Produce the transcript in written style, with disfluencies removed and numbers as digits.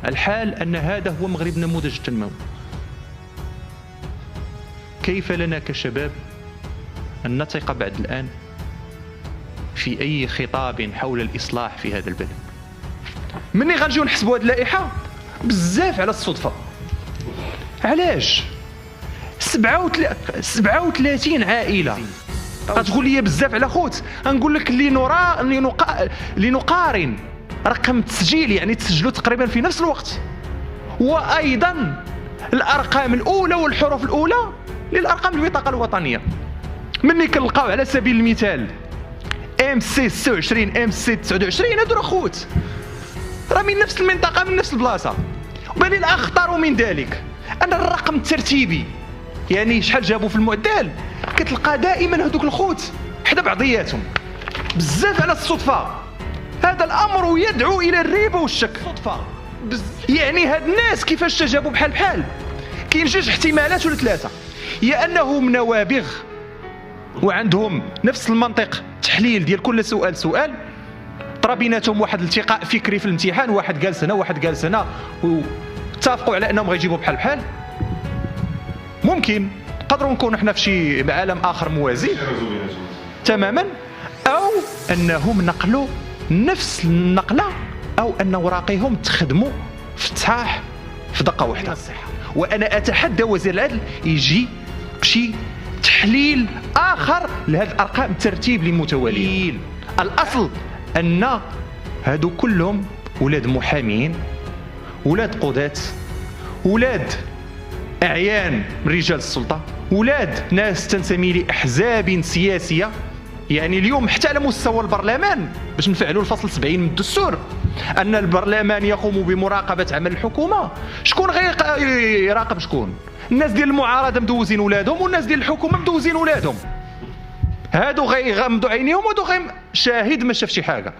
الحال أن هذا هو مغرب نموذج التنموي. كيف لنا كشباب أن نثق بعد الآن في أي خطاب حول الإصلاح في هذا البلد؟ مني غنجيو نحسبوا هذه اللائحة بزاف على الصدفة. علاش 37 عائلة غتقول لي بزاف على خوت؟ غنقول لك لنقارن رقم التسجيل، يعني تسجلوا تقريبا في نفس الوقت، وايضا الارقام الاولى والحروف الاولى للارقام البطاقه الوطنيه. مني كنلقاو على سبيل المثال ام سي 26 ام سي 29، هادو راه خوت، راه من نفس المنطقه من نفس البلاصه. بل الاخطر من ذلك ان الرقم الترتيبي، يعني شحال جابوا في المعدل، كتلقى دائما هذوك الخوت حدا بعضياتهم. بزاف على الصدفه. هذا الامر يدعو الى الريبه والشك. صدفه يعني هاد الناس كيفاش تجابوا بحال كاين جوج احتمالات ولا ثلاثه: يا انهم نوابغ وعندهم نفس المنطق تحليل ديال كل سؤال، طرا بيناتهم واحد الالتقاء فكري في الامتحان، واحد جالس هنا واحد جالس هنا واتفقوا على انهم غيجيبوا بحال. ممكن نقدروا نكونوا حنا في شي عالم اخر موازي تماما، او انهم نقلوا نفس النقله، او ان اوراقهم تخدموا في التصحاح في دقه واحده. وانا اتحدى وزير العدل يجي بشي تحليل اخر لهذه الارقام الترتيب المتواليه. الاصل ان هادو كلهم ولاد محامين، ولاد قضاة، ولاد اعيان من رجال السلطه، ولاد ناس تنتمي لاحزاب سياسيه. يعني اليوم حتى على مستوى البرلمان باش نفعلوا الفصل 70 من الدستور ان البرلمان يقوم بمراقبه عمل الحكومه، شكون غيراقب شكون؟ الناس ديال المعارضه مدوزين ولادهم، والناس ديال الحكومه مدوزين ولادهم. هادو غيغمضوا عينيهم، وهادو شاهد ما شاف شي حاجه.